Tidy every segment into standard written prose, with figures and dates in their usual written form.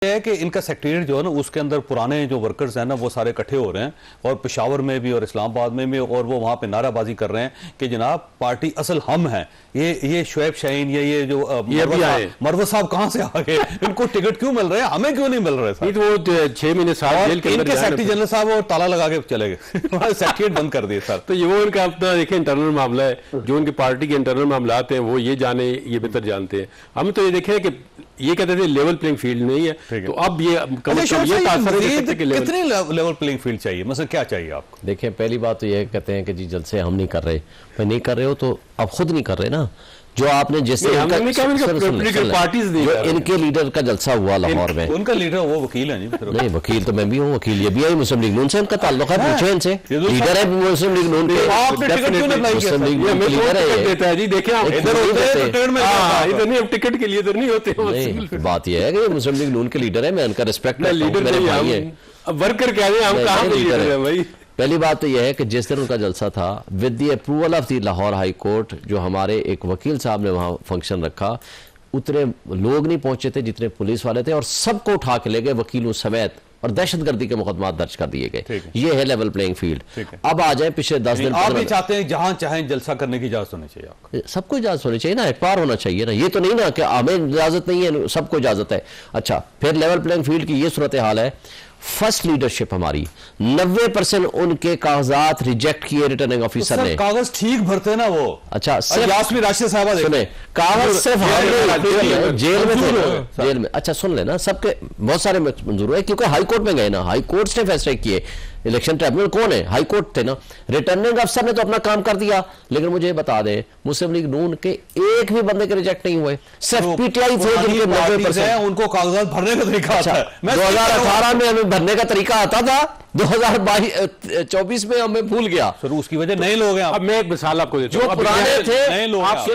है कि इनका सेक्रेटरीट जो है ना उसके अंदर पुराने जो वर्कर्स हैं ना वो सारे इकट्ठे हो रहे हैं और पेशावर में भी और इस्लामाबाद में भी, और वो वहां पे नाराबाजी कर रहे हैं कि जनाब पार्टी असल हम हैं। ये शुएब शाहीन ये जो मरवत साहब कहां से आ गए, इनको टिकट क्यों मिल रहे हैं, हमें क्यों नहीं मिल रहे? तो वो 6 महीने साल जेल के इनके सेक्रेटरी जनरल साहब और ताला लगा के चले गए सेक्रेटरीट बंद कर दिए सर। तो ये वो उनका अपना देखें इंटरनल मामला है, जो उनकी पार्टी के इंटरनल मामलात हैं वो ये जाने, ये बेहतर जानते हैं। हम तो ये देखें कि ये कहते थे लेवल प्लेइंग फील्ड नहीं है, तो अब ये कितनी लेवल प्लेइंग फील्ड चाहिए, मतलब क्या चाहिए आपको? देखिए पहली बात तो ये कहते हैं कि जी जलसे हम नहीं कर रहे, भाई नहीं कर रहे हो तो अब खुद नहीं कर रहे ना। जो आपने जिससे इनके लीडर का जलसा हुआ लाहौर में, उनका लीडर वो वकील है नहीं वकील तो मैं भी हूँ, वकील ये भी है, मुस्लिम लीग नून से उनका ताल्लुक है, पूछे इनसे, लीडर है मुस्लिम लीग नून के, मुस्लिम लीग नून के लीडर है जी। देखें टिकट के लिए इधर नहीं होते, बात यह है कि मुस्लिम लीग नून के लीडर है, मैं उनका रिस्पेक्ट लीडर मेरे भाई है, वर्कर कह रहे हैं हम कहाँ लीडर है भाई। पहली बात तो यह है कि जिस दिन उनका जलसा था with the approval of the Lahore high court, जो हमारे एक वकील साहब ने वहां फंक्शन रखा, उतने लोग नहीं पहुंचे थे जितने पुलिस वाले थे, और सबको उठा के ले गए वकीलों समेत, और दहशतगर्दी के मुकदमा दर्ज कर दिए गए। ये है लेवल प्लेइंग फील्ड। अब आ जाए पिछले 10 दिन, आप भी चाहते हैं जहां चाहें जलसा करने की इजाजत होनी चाहिए आपको? सबको इजाजत होनी चाहिए ना, एक बार होना चाहिए ना, ये तो नहीं ना कि हमें इजाजत नहीं है, सबको इजाजत है। अच्छा, फिर लेवल प्लेइंग फील्ड की ये सूरत हाल है, फर्स्ट लीडरशिप हमारी 90% उनके कागजात रिजेक्ट किए रिटर्निंग ऑफिसर ने। कागज ठीक भरते ना वो। अच्छा, यास्मीन राशिद साहबा सुने, कागज सिर्फ जेल में थे, जेल में। अच्छा सुन लेना, सबके बहुत सारे मंजूर हुए क्योंकि हाई कोर्ट में गए ना, हाई कोर्ट ने फैसले किए। इलेक्शन ट्रिब्यूनल कौन है? हाई कोर्ट थे ना। रिटर्निंग अफसर ने तो अपना काम कर दिया, लेकिन मुझे बता दें मुस्लिम लीग नून के एक भी बंदे के रिजेक्ट नहीं हुए, सिर्फ पीटीआई थे जिनके 90% उनको कागजात भरने का तरीका आता है। 2018 में हमें भरने का तरीका आता था, 2024 में हमें भूल गया, सर उसकी वजह नए लोग हैं। अब मैं एक मिसाल आपको देता हूं, जो पुराने थे,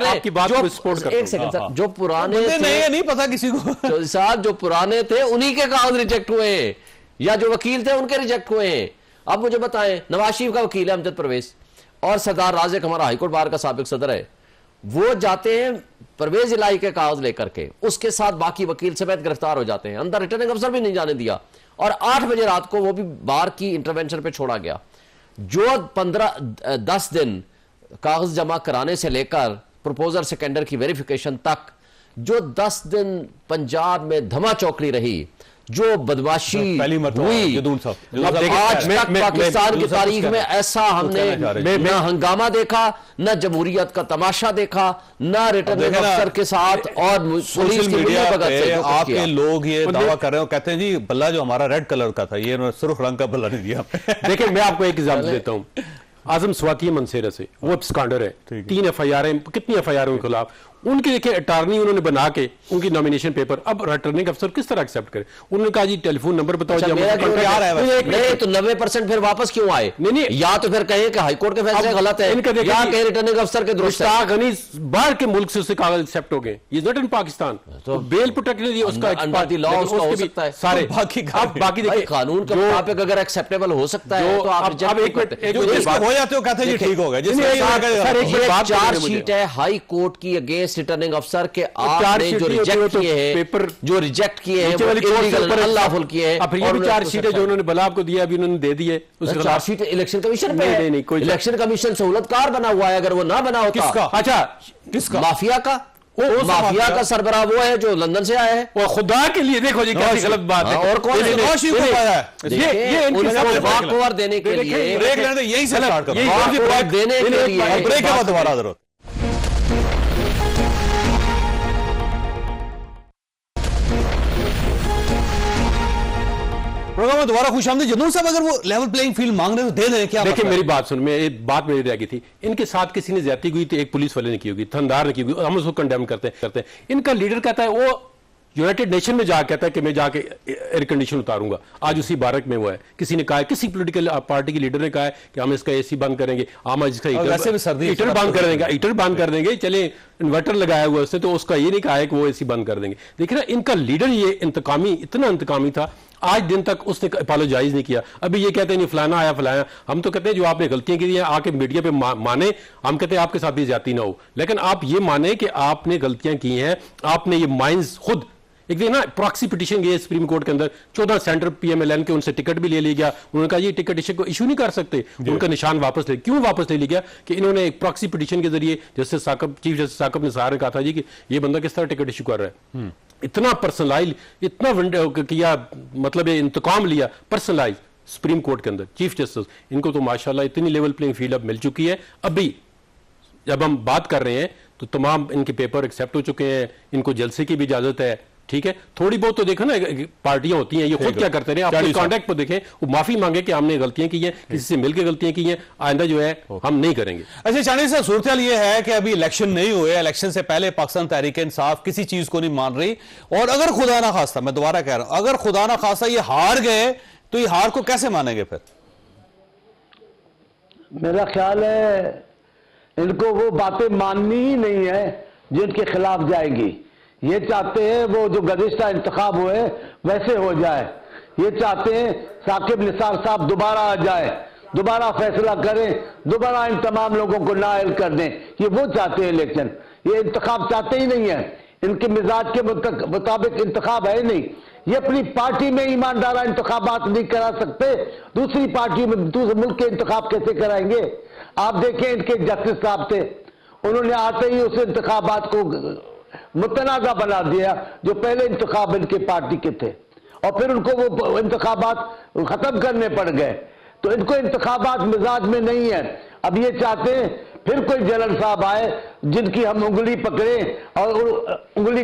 आपकी बात को सपोर्ट करता हूं, एक सेकंड सर, जो पुराने थे नहीं पता किसी को साहब, जो पुराने थे उन्हीं के कागज रिजेक्ट हुए हैं, या जो वकील थे उनके रिजेक्ट हुए हैं। अब मुझे बताएं, नवाज शरीफ का वकील है अमजद परवेज, और सरदार राज़िक हमारा हाईकोर्ट बार का साबिक सदर है, वो जाते हैं परवेज इलाही के कागज लेकर के, उसके साथ बाकी वकील समेत गिरफ्तार हो जाते हैं, अंदर रिटर्निंग अफसर भी नहीं जाने दिया, और 8 बजे रात को वो भी बार की इंटरवेंशन पे छोड़ा गया। जो 10 दिन कागज जमा कराने से लेकर प्रपोजल सेकेंडर की वेरिफिकेशन तक, जो 10 दिन पंजाब में धमा चौकड़ी रही, जो बदमाशी हुई, आज तक पाकिस्तान की तारीख में ऐसा हमने न हंगामा देखा, न जमहूरियत का तमाशा देखा, न रिटर्निंग अफसर के साथ और पुलिस की मिलीभगत से। आपके लोग ये दावा कर रहे हो, कहते हैं जी बल्ला जो हमारा रेड कलर का था, ये सुर्ख रंग का बल्ला नहीं दिया। देखिए मैं आपको एक एग्जाम्पल देता हूँ, आजम स्वाति मंसेरा से, वो एब्सकॉन्डर है, 3 FIR है, कितनी FIR उनके खिलाफ, उनके देखिए अटॉर्नी उन्होंने बना के उनकी नॉमिनेशन पेपर, अब रिटर्निंग अफसर किस तरह एक्सेप्ट करे? उन्होंने कहा जी टेलीफोन नंबर बताओ। अच्छा, तो 90% फिर वापस क्यों आए? नहीं, या तो फिर कहें कि हाईकोर्ट के फैसले गलत है, या कहें रिटर्निंग अफसर के दुरुस्त है। बाहर के मुल्क से उससे कागज एक्सेप्ट हो गए, ये नॉट इन पाकिस्तान, तो बेल प्रोटेक्शन उसका हो सकता है सारे बाकी देखिए कानून के मुताबिक अगर एक्सेप्टेबल हो सकता है तो आप हो जाते हो, कहते हैं ठीक हो गया। चार्जशीट है हाई कोर्ट की अगेंस्ट रिटर्निंग अफसर के, आपने जो रिजेक्ट किए हैं, पेपर जो रिजेक्ट किए हैं, अनलॉफुल किए हैं, और ये भी चार्जशीट है जो उन्होंने भला आपको दिया, अभी उन्होंने दे दिए। चार्जशीट इलेक्शन कमीशन पे है, इलेक्शन कमीशन सहूलतकार बना हुआ है, अगर वो ना बना होता। किसका? अच्छा किसका? माफिया का। माफिया का सरबराह वो है जो लंदन से आया है। और खुदा के लिए देखो जी कैसी गलत बात है। और कौन ये वाकओवर देने के लिए, यही से स्टार्ट करो, देने के लिए ब्रेक के बाद दोबारा जरूरत। प्रोग्राम में दोबारा खुशामदीद। जदूर साहब, अगर वो लेवल प्लेइंग फील्ड मांग रहे तो दे दें क्या? देखिए मेरी बात सुन, मैं एक बात मेरी रह गई थी, इनके साथ किसी ने ज्यादती की तो एक पुलिस वाले ने की होगी, थानेदार ने की होगी, हम उसको कंडेम करते हैं। इनका लीडर कहता है, वो यूनाइटेड नेशन में जाकर कहता है कि मैं जाके एयर कंडीशन उतारूंगा। आज उसी बारक में वो है, किसी ने कहा है, किसी पॉलिटिकल पार्टी के लीडर ने कहा है कि हम इसका AC बंद करेंगे, हम इसका हीटर बंद कर देंगे, हीटर बंद कर देंगे, चले इन्वर्टर लगाया हुआ उसने, तो उसका ये नहीं कहा है कि वो AC बंद कर देंगे। देखिए ना, इनका लीडर ये इंतकामी, इतना इंतकामी था, आज दिन तक उसने अपोलोजाइज नहीं किया। अभी ये कहते हैं नहीं फलाना आया फलाना, हम तो कहते हैं जो आपने गलतियां की हैं आके मीडिया पे माने, हम कहते हैं आपके साथ भी ज्यादती ना हो, लेकिन आप ये माने कि आपने गलतियां की हैं, आपने ये माइंस खुद एक दिन ना प्रॉक्सी पिटीशन गई सुप्रीम कोर्ट के अंदर, 14 सेंटर पीएमएलएन के, उनसे टिकट भी ले लिया गया। उन्होंने कहा ये टिकट इशू नहीं कर सकते, उनका निशान वापस ले। क्यों वापस ले लिया गया? कि इन्होंने एक प्रॉक्सी पिटीशन के जरिए justice Saqib, chief justice Saqib ने सहारा कहा था जी कि ये बंदा किस तरह टिकट इशू कर रहा है। इतना पर्सनलाइज, इतना किया, मतलब ये इंतकाम लिया पर्सनलाइज सुप्रीम कोर्ट के अंदर चीफ जस्टिस। इनको तो माशाल्लाह इतनी लेवल प्लेइंग फील्ड अब मिल चुकी है। अभी जब हम बात कर रहे हैं तो तमाम इनके पेपर एक्सेप्ट हो चुके हैं, इनको जलसे की भी इजाजत है। ठीक है, थोड़ी बहुत तो देखो ना, पार्टियां होती हैं, ये खुद क्या करते हैं, अपने कॉन्टेक्ट पर देखें, वो माफी मांगे कि हमने गलतियां की हैं, किसी से मिलकर गलतियां की हैं, आइंदा जो है हम नहीं करेंगे। अच्छा चांदी साहब, सूरत ये है कि अभी इलेक्शन नहीं हुए, इलेक्शन से पहले पाकिस्तान तहरीक इंसाफ किसी चीज को नहीं मान रही, और अगर खुदा ना खास्ता, मैं दोबारा कह रहा हूं, अगर खुदा ना खास्ता ये हार गए तो ये हार को कैसे मानेंगे फिर? मेरा ख्याल है इनको वो बातें माननी ही नहीं है जिनके खिलाफ जाएगी। ये चाहते हैं वो जो गुज़िश्ता इंतखाब हुए वैसे हो जाए। ये चाहते हैं साकिब निसार साहब दोबारा आ जाए, दोबारा फैसला करें, दोबारा इन तमाम लोगों को नाअहल कर दें। ये वो चाहते हैं इलेक्शन, ये इंतखाब चाहते ही नहीं है। इनके मिजाज के मुताबिक इंतखाब है नहीं। ये अपनी पार्टी में ईमानदारा इंतखाबात नहीं करा सकते, दूसरी पार्टी में दूसरे मुल्क के इंतखाब कैसे कराएंगे? आप देखें, इनके जस्टिस साहब थे, उन्होंने आते ही उस इंतखाबात को मुतनाज़ा बना दिया जो पहले इंतखाब इनके पार्टी के थे, और फिर उनको वो इंतखाबात खत्म करने पड़ गए। तो इनको इंतखाबात मिजाज में नहीं है। अब ये चाहते हैं फिर कोई जनरल साहब आए जिनकी हम उंगली पकड़ें और उंगली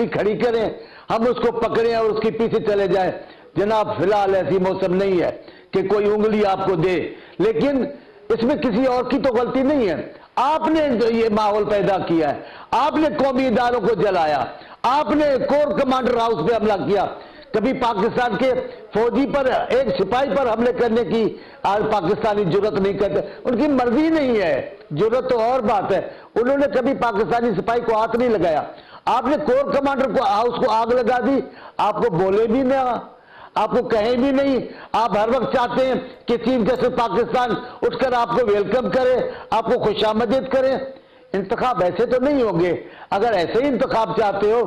खड़ी करें, हम उसको पकड़ें और उसके पीछे चले जाएं। जनाब, फिलहाल ऐसी मौसम नहीं है कि कोई उंगली आपको दे, लेकिन इसमें किसी और की तो गलती नहीं है। आपने ये माहौल पैदा किया है, आपने कौमी इदारों को जलाया, आपने कोर कमांडर हाउस पे हमला किया। कभी पाकिस्तान के फौजी पर, एक सिपाही पर हमले करने की आज पाकिस्तानी जुर्रत नहीं करते, उनकी मर्जी नहीं है। जुर्रत तो और बात है, उन्होंने कभी पाकिस्तानी सिपाही को हाथ नहीं लगाया। आपने कोर कमांडर को हाउस को आग लगा दी, आपको बोले भी ना, आपको कहें भी नहीं। आप हर वक्त चाहते हैं कि चीफ जस्टिस पाकिस्तान उठकर आपको वेलकम करे, आपको खुशामदीद करे। इंतखाब ऐसे तो नहीं होंगे। अगर ऐसे ही इंतखाब चाहते हो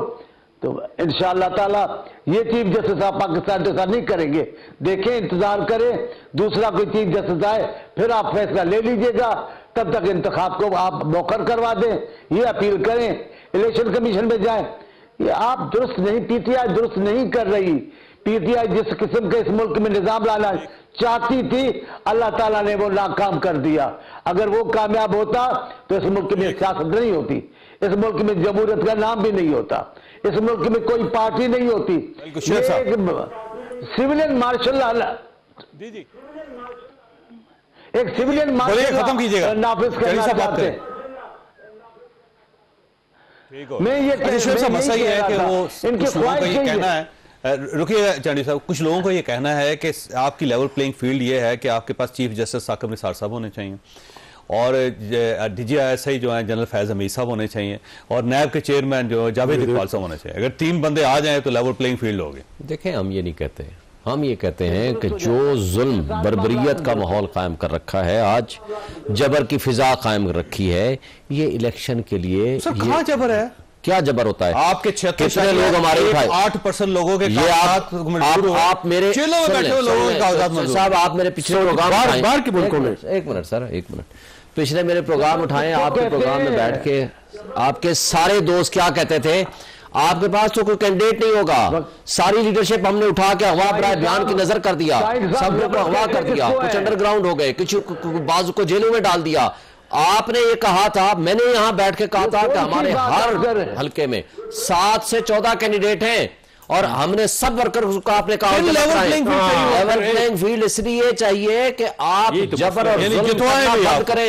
तो इंशाअल्लाह ताला ये चीफ जस्टिस आप पाकिस्तान के साथ नहीं करेंगे। देखें, इंतजार करें, दूसरा कोई चीफ जस्टिस आए, फिर आप फैसला ले लीजिएगा। तब तक इंतखाब को आप मौखर करवा दें, ये अपील करें, इलेक्शन कमीशन में जाएं। ये आप दुरुस्त नहीं, पीटीआई दुरुस्त नहीं कर रही। पीटीआई जिस किस्म के इस मुल्क में निजाम लाना चाहती थी, अल्लाह ताला ने वो नाकाम कर दिया। अगर वो कामयाब होता तो इस मुल्क में सियासत नहीं होती, इस मुल्क में जमहूरियत का नाम भी नहीं होता, इस मुल्क में कोई पार्टी नहीं होती। सिविलियन मार्शल एक सिविलियन मार्शल खत्म कीजिएगा, नाफिज करना चाहते हैं। मैं ये मसला ये है कि वो इनकी ख्वाहिश कहना है, रुकिए चांदी साहब, कुछ लोगों को ये कहना है कि आपकी लेवल प्लेइंग फील्ड ये है कि आपके पास चीफ जस्टिस साकिब निसार साहब होने चाहिए, और DGISI जो है जनरल फैज हमीद साहब होने चाहिए, और नैब के चेयरमैन जो जावेद इकबाल साहब होने चाहिए। अगर 3 बंदे आ जाएं तो लेवल प्लेइंग फील्ड होगी। देखें, हम ये नहीं कहते, हम ये कहते हैं कि जो जुल्म बर्बरियत का माहौल कायम कर रखा है, आज जबर की फिजा कायम रखी है, ये इलेक्शन के लिए कहाँ जबर है? क्या जबर होता है? आपके 76 कितने लोग हमारे उठाए? 8% लोगों के ये आप मेरे साहब, आप मेरे पिछले प्रोग्राम एक मिनट सर, एक मिनट, पिछले मेरे प्रोग्राम उठाएं, आपके प्रोग्राम में बैठ के आपके सारे दोस्त क्या कहते थे? आपके पास तो कोई कैंडिडेट नहीं होगा, सारी लीडरशिप हमने उठा के हवा पर बयान की नजर कर दिया, सब लोग को हवा कर दिया, कुछ अंडरग्राउंड हो गए, कुछ बाजू को जेलों में डाल दिया। आपने ये कहा था, मैंने यहां बैठ के कहा था कि हमारे हर हलके में 7 से 14 कैंडिडेट हैं, और हमने सब वर्कर को आपने कहा लेवल प्लेइंग फील्ड इसलिए चाहिए कि आप जबर और जुल्म करना बंद करें।